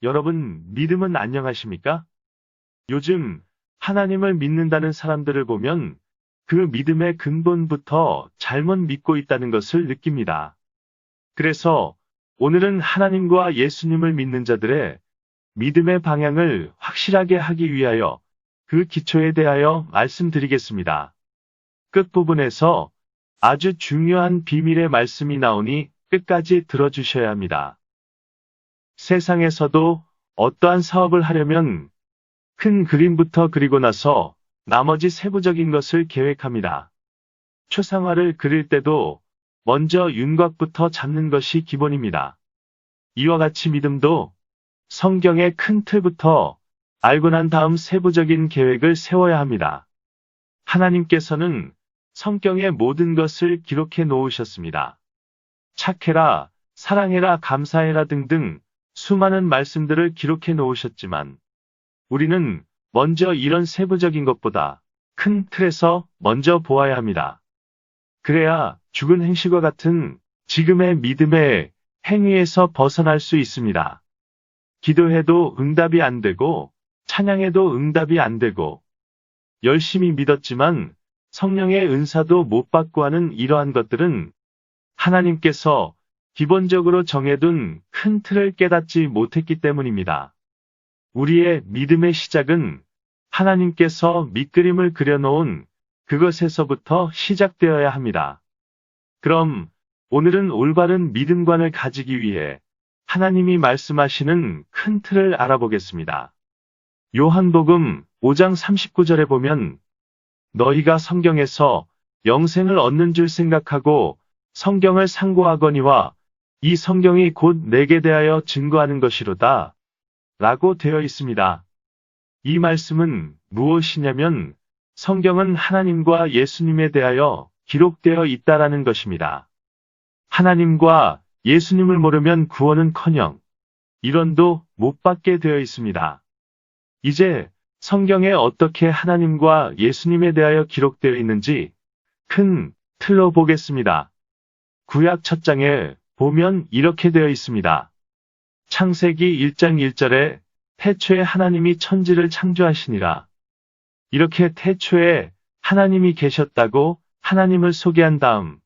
여러분, 믿음은 안녕하십니까? 요즘 하나님을 믿는다는 사람들을 보면 그 믿음의 근본부터 잘못 믿고 있다는 것을 느낍니다. 그래서 오늘은 하나님과 예수님을 믿는 자들의 믿음의 방향을 확실하게 하기 위하여 그 기초에 대하여 말씀드리겠습니다. 끝부분에서 아주 중요한 비밀의 말씀이 나오니 끝까지 들어주셔야 합니다. 세상에서도 어떠한 사업을 하려면 큰 그림부터 그리고 나서 나머지 세부적인 것을 계획합니다. 초상화를 그릴 때도 먼저 윤곽부터 잡는 것이 기본입니다. 이와 같이 믿음도 성경의 큰 틀부터 알고 난 다음 세부적인 계획을 세워야 합니다. 하나님께서는 성경의 모든 것을 기록해 놓으셨습니다. 착해라, 사랑해라, 감사해라 등등 수많은 말씀들을 기록해 놓으셨지만 우리는 먼저 이런 세부적인 것보다 큰 틀에서 먼저 보아야 합니다. 그래야 죽은 행실과 같은 지금의 믿음의 행위에서 벗어날 수 있습니다. 기도해도 응답이 안 되고 찬양해도 응답이 안 되고 열심히 믿었지만 성령의 은사도 못 받고 하는 이러한 것들은 하나님께서 기본적으로 정해둔 큰 틀을 깨닫지 못했기 때문입니다. 우리의 믿음의 시작은 하나님께서 밑그림을 그려놓은 그것에서부터 시작되어야 합니다. 그럼 오늘은 올바른 믿음관을 가지기 위해 하나님이 말씀하시는 큰 틀을 알아보겠습니다. 요한복음 5장 39절에 보면 너희가 성경에서 영생을 얻는 줄 생각하고 성경을 상고하거니와 이 성경이 곧 내게 대하여 증거하는 것이로다 라고 되어 있습니다. 이 말씀은 무엇이냐면 성경은 하나님과 예수님에 대하여 기록되어 있다라는 것입니다. 하나님과 예수님을 모르면 구원은커녕 일원도 못 받게 되어 있습니다. 이제 성경에 어떻게 하나님과 예수님에 대하여 기록되어 있는지 큰 틀로 보겠습니다. 구약 첫 장에 보면 이렇게 되어 있습니다. 창세기 1장 1절에 태초에 하나님이 천지를 창조하시니라. 이렇게 태초에 하나님이 계셨다고 하나님을 소개한 다음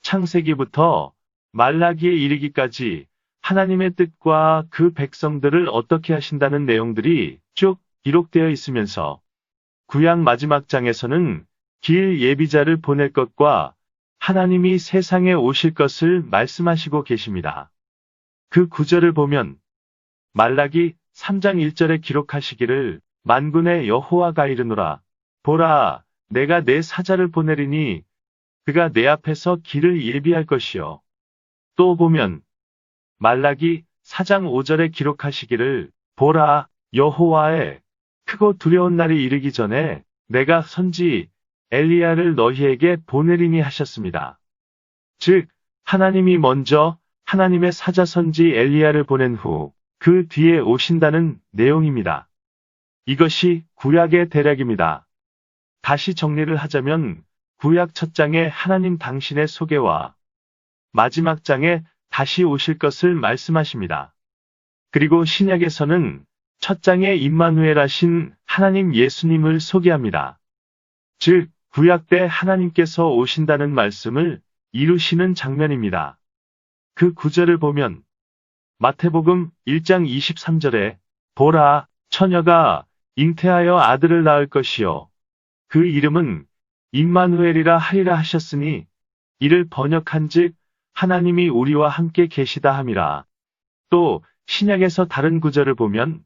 창세기부터 말라기에 이르기까지 하나님의 뜻과 그 백성들을 어떻게 하신다는 내용들이 쭉 기록되어 있으면서 구약 마지막 장에서는 길 예비자를 보낼 것과 하나님이 세상에 오실 것을 말씀하시고 계십니다. 그 구절을 보면 말라기 3장 1절에 기록하시기를 만군의 여호와가 이르노라. 보라, 내가 내 사자를 보내리니 그가 내 앞에서 길을 예비할 것이요. 또 보면 말라기 4장 5절에 기록하시기를 보라, 여호와의 크고 두려운 날이 이르기 전에 내가 선지 엘리야를 너희에게 보내리니 하셨습니다. 즉, 하나님이 먼저 하나님의 사자 선지 엘리야를 보낸 후 그 뒤에 오신다는 내용입니다. 이것이 구약의 대략입니다. 다시 정리를 하자면 구약 첫 장에 하나님 당신의 소개와 마지막 장에 다시 오실 것을 말씀하십니다. 그리고 신약에서는 첫 장에 임마누엘 하신 하나님 예수님을 소개합니다. 즉, 구약 때 하나님께서 오신다는 말씀을 이루시는 장면입니다. 그 구절을 보면 마태복음 1장 23절에 보라, 처녀가 잉태하여 아들을 낳을 것이요. 그 이름은 임마누엘이라 하리라 하셨으니 이를 번역한즉 하나님이 우리와 함께 계시다 함이라. 또 신약에서 다른 구절을 보면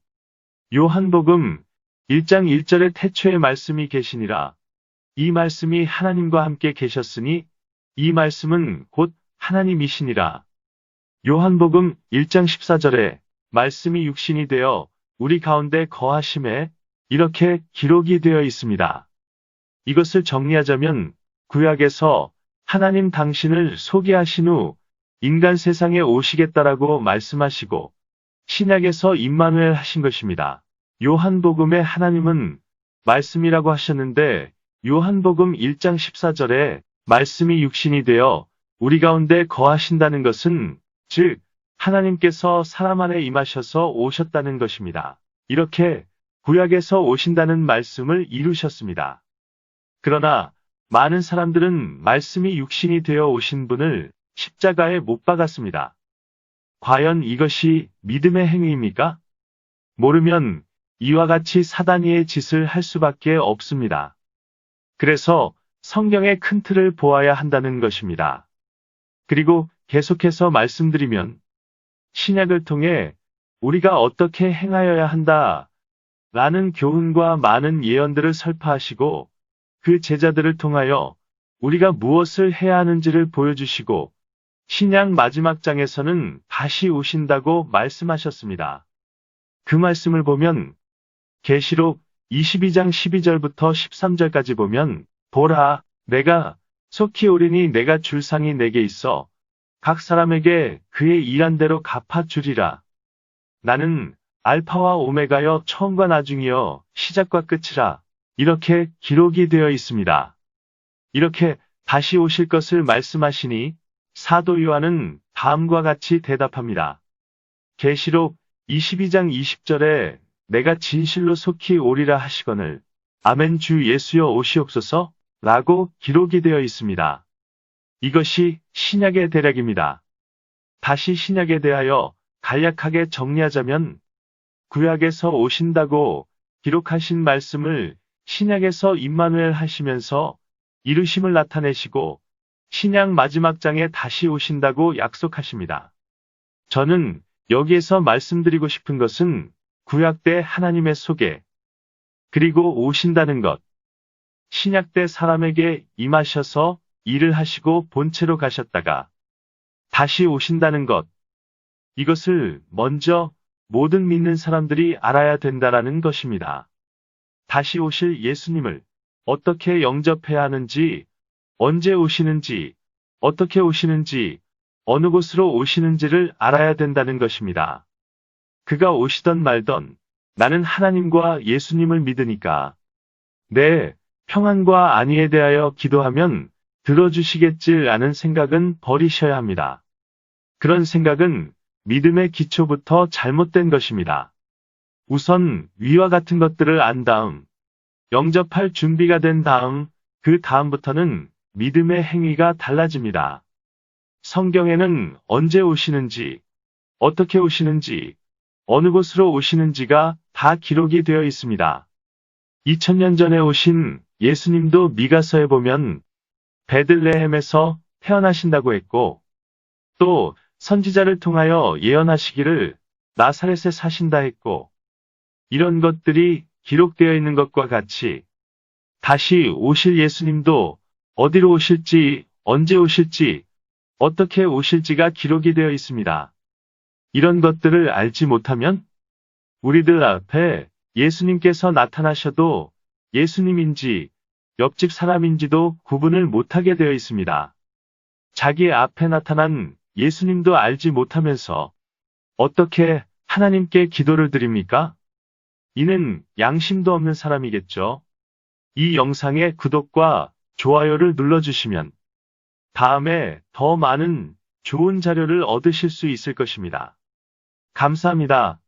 요한복음 1장 1절에 태초에 말씀이 계시니라. 이 말씀이 하나님과 함께 계셨으니 이 말씀은 곧 하나님이시니라. 요한복음 1장 14절에 말씀이 육신이 되어 우리 가운데 거하심에 이렇게 기록이 되어 있습니다. 이것을 정리하자면 구약에서 하나님 당신을 소개하신 후 인간 세상에 오시겠다라고 말씀하시고 신약에서 임마누엘 하신 것입니다. 요한복음의 하나님은 말씀이라고 하셨는데 요한복음 1장 14절에 말씀이 육신이 되어 우리 가운데 거하신다는 것은 즉 하나님께서 사람 안에 임하셔서 오셨다는 것입니다. 이렇게 구약에서 오신다는 말씀을 이루셨습니다. 그러나 많은 사람들은 말씀이 육신이 되어 오신 분을 십자가에 못 박았습니다. 과연 이것이 믿음의 행위입니까? 모르면 이와 같이 사단이의 짓을 할 수밖에 없습니다. 그래서 성경의 큰 틀을 보아야 한다는 것입니다. 그리고 계속해서 말씀드리면 신약을 통해 우리가 어떻게 행하여야 한다 라는 교훈과 많은 예언들을 설파하시고 그 제자들을 통하여 우리가 무엇을 해야 하는지를 보여주시고 신약 마지막 장에서는 다시 오신다고 말씀하셨습니다. 그 말씀을 보면 계시록 22장 12절부터 13절까지 보면 보라, 내가 속히 오리니 내가 줄 상이 내게 있어 각 사람에게 그의 일한 대로 갚아주리라. 나는 알파와 오메가여 처음과 나중이여 시작과 끝이라. 이렇게 기록이 되어 있습니다. 이렇게 다시 오실 것을 말씀하시니 사도 요한은 다음과 같이 대답합니다. 계시록 22장 20절에 내가 진실로 속히 오리라 하시거늘 아멘 주 예수여 오시옵소서 라고 기록이 되어 있습니다. 이것이 신약의 대략입니다. 다시 신약에 대하여 간략하게 정리하자면 구약에서 오신다고 기록하신 말씀을 신약에서 임마누엘 하시면서 이루심을 나타내시고 신약 마지막 장에 다시 오신다고 약속하십니다. 저는 여기에서 말씀드리고 싶은 것은 구약 때 하나님의 소개, 그리고 오신다는 것, 신약 때 사람에게 임하셔서 일을 하시고 본체로 가셨다가 다시 오신다는 것, 이것을 먼저 모든 믿는 사람들이 알아야 된다라는 것입니다. 다시 오실 예수님을 어떻게 영접해야 하는지, 언제 오시는지, 어떻게 오시는지, 어느 곳으로 오시는지를 알아야 된다는 것입니다. 그가 오시던 말던 나는 하나님과 예수님을 믿으니까 내 평안과 안위에 대하여 기도하면 들어주시겠지라는 생각은 버리셔야 합니다. 그런 생각은 믿음의 기초부터 잘못된 것입니다. 우선 위와 같은 것들을 안 다음, 영접할 준비가 된 다음, 그 다음부터는 믿음의 행위가 달라집니다. 성경에는 언제 오시는지, 어떻게 오시는지, 어느 곳으로 오시는지가 다 기록이 되어 있습니다. 2000년 전에 오신 예수님도 미가서에 보면 베들레헴에서 태어나신다고 했고, 또 선지자를 통하여 예언하시기를 나사렛에 사신다 했고, 이런 것들이 기록되어 있는 것과 같이 다시 오실 예수님도 어디로 오실지, 언제 오실지, 어떻게 오실지가 기록이 되어 있습니다. 이런 것들을 알지 못하면 우리들 앞에 예수님께서 나타나셔도 예수님인지 옆집 사람인지도 구분을 못하게 되어 있습니다. 자기 앞에 나타난 예수님도 알지 못하면서 어떻게 하나님께 기도를 드립니까? 이는 양심도 없는 사람이겠죠. 이 영상의 구독과 좋아요를 눌러주시면 다음에 더 많은 좋은 자료를 얻으실 수 있을 것입니다. 감사합니다.